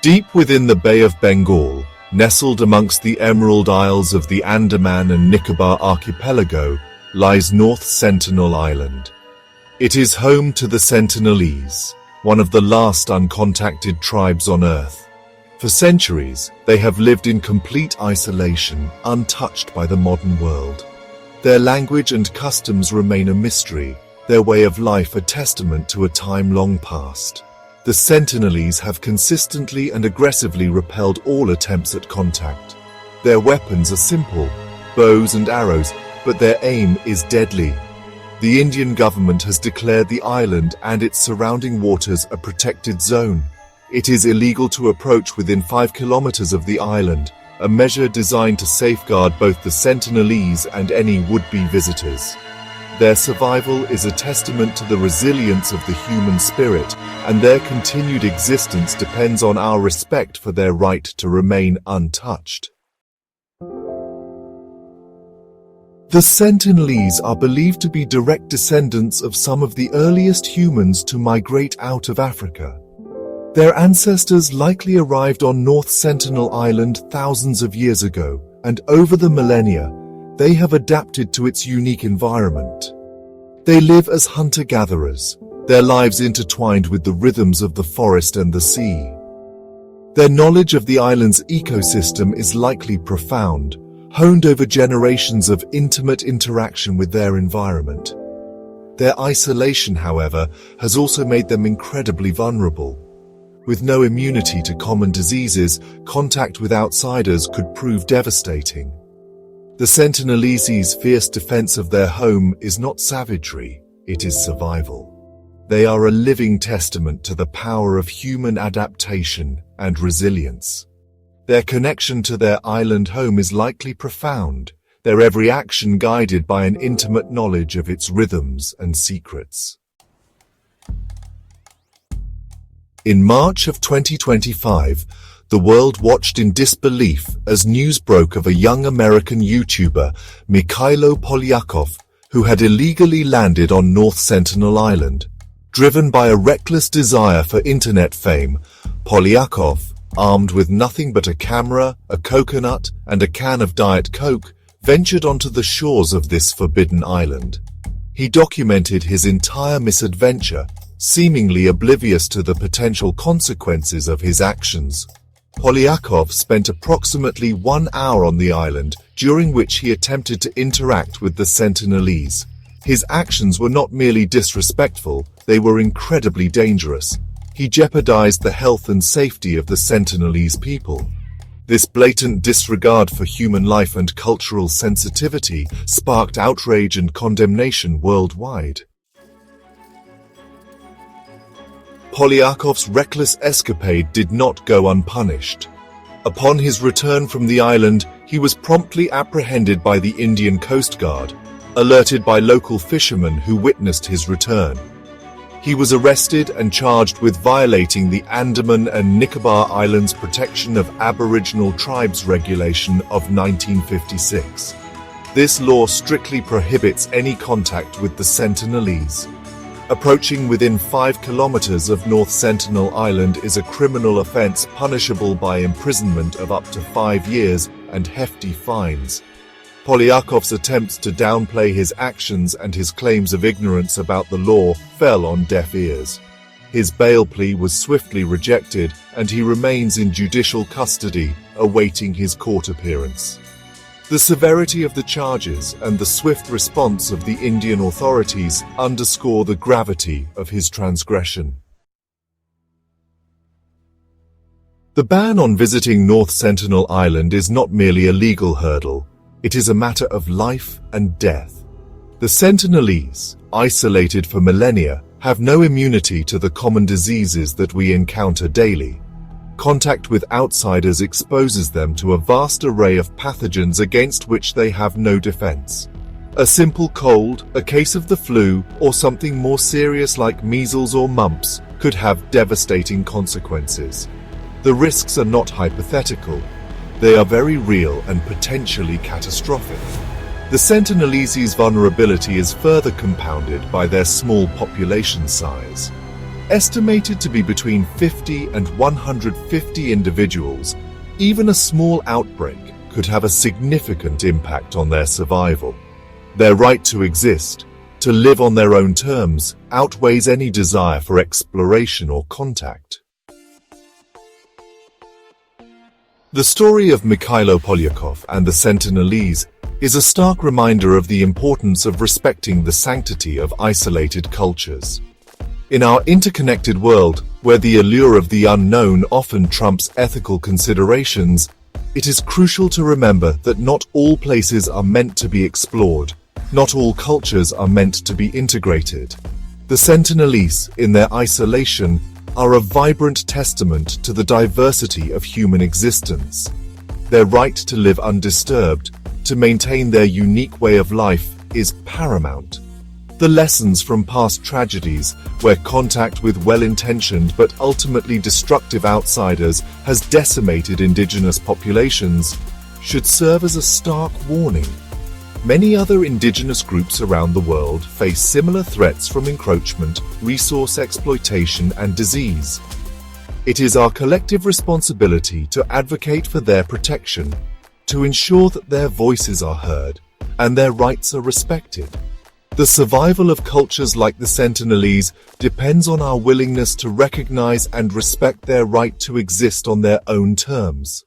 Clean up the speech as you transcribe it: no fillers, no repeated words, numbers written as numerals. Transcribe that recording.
Deep within the Bay of Bengal, nestled amongst the Emerald Isles of the Andaman and Nicobar archipelago, lies North Sentinel Island. It is home to the Sentinelese, one of the last uncontacted tribes on Earth. For centuries, they have lived in complete isolation, untouched by the modern world. Their language and customs remain a mystery, their way of life a testament to a time long past. The Sentinelese have consistently and aggressively repelled all attempts at contact. Their weapons are simple, bows and arrows, but their aim is deadly. The Indian government has declared the island and its surrounding waters a protected zone. It is illegal to approach within 5 kilometers of the island, a measure designed to safeguard both the Sentinelese and any would-be visitors. Their survival is a testament to the resilience of the human spirit, and their continued existence depends on our respect for their right to remain untouched. The Sentinelese are believed to be direct descendants of some of the earliest humans to migrate out of Africa. Their ancestors likely arrived on North Sentinel Island thousands of years ago, and over the millennia, they have adapted to its unique environment. They live as hunter-gatherers, their lives intertwined with the rhythms of the forest and the sea. Their knowledge of the island's ecosystem is likely profound, honed over generations of intimate interaction with their environment. Their isolation, however, has also made them incredibly vulnerable. With no immunity to common diseases, contact with outsiders could prove devastating. The Sentinelese's fierce defense of their home is not savagery, it is survival. They are a living testament to the power of human adaptation and resilience. Their connection to their island home is likely profound, their every action guided by an intimate knowledge of its rhythms and secrets. In March of 2025, the world watched in disbelief as news broke of a young American YouTuber, Mikhailo Polyakov, who had illegally landed on North Sentinel Island. Driven by a reckless desire for internet fame, Polyakov, armed with nothing but a camera, a coconut, and a can of Diet Coke, ventured onto the shores of this forbidden island. He documented his entire misadventure, seemingly oblivious to the potential consequences of his actions. Polyakov spent approximately 1 hour on the island, during which he attempted to interact with the Sentinelese. His actions were not merely disrespectful, they were incredibly dangerous. He jeopardized the health and safety of the Sentinelese people. This blatant disregard for human life and cultural sensitivity sparked outrage and condemnation worldwide. Polyakov's reckless escapade did not go unpunished. Upon his return from the island, he was promptly apprehended by the Indian Coast Guard, alerted by local fishermen who witnessed his return. He was arrested and charged with violating the Andaman and Nicobar Islands Protection of Aboriginal Tribes Regulation of 1956. This law strictly prohibits any contact with the Sentinelese. Approaching within 5 kilometers of North Sentinel Island is a criminal offense punishable by imprisonment of up to 5 years and hefty fines. Polyakov's attempts to downplay his actions and his claims of ignorance about the law fell on deaf ears. His bail plea was swiftly rejected, and he remains in judicial custody, awaiting his court appearance. The severity of the charges and the swift response of the Indian authorities underscore the gravity of his transgression. The ban on visiting North Sentinel Island is not merely a legal hurdle, it is a matter of life and death. The Sentinelese, isolated for millennia, have no immunity to the common diseases that we encounter daily. Contact with outsiders exposes them to a vast array of pathogens against which they have no defense. A simple cold, a case of the flu, or something more serious like measles or mumps could have devastating consequences. The risks are not hypothetical. They are very real and potentially catastrophic. The Sentinelese's vulnerability is further compounded by their small population size. Estimated to be between 50 and 150 individuals, even a small outbreak could have a significant impact on their survival. Their right to exist, to live on their own terms, outweighs any desire for exploration or contact. The story of Mikhailo Polyakov and the Sentinelese is a stark reminder of the importance of respecting the sanctity of isolated cultures. In our interconnected world, where the allure of the unknown often trumps ethical considerations, it is crucial to remember that not all places are meant to be explored, not all cultures are meant to be integrated. The Sentinelese, in their isolation, are a vibrant testament to the diversity of human existence. Their right to live undisturbed, to maintain their unique way of life, is paramount. The lessons from past tragedies, where contact with well-intentioned but ultimately destructive outsiders has decimated indigenous populations, should serve as a stark warning. Many other indigenous groups around the world face similar threats from encroachment, resource exploitation, and disease. It is our collective responsibility to advocate for their protection, to ensure that their voices are heard and their rights are respected. The survival of cultures like the Sentinelese depends on our willingness to recognize and respect their right to exist on their own terms.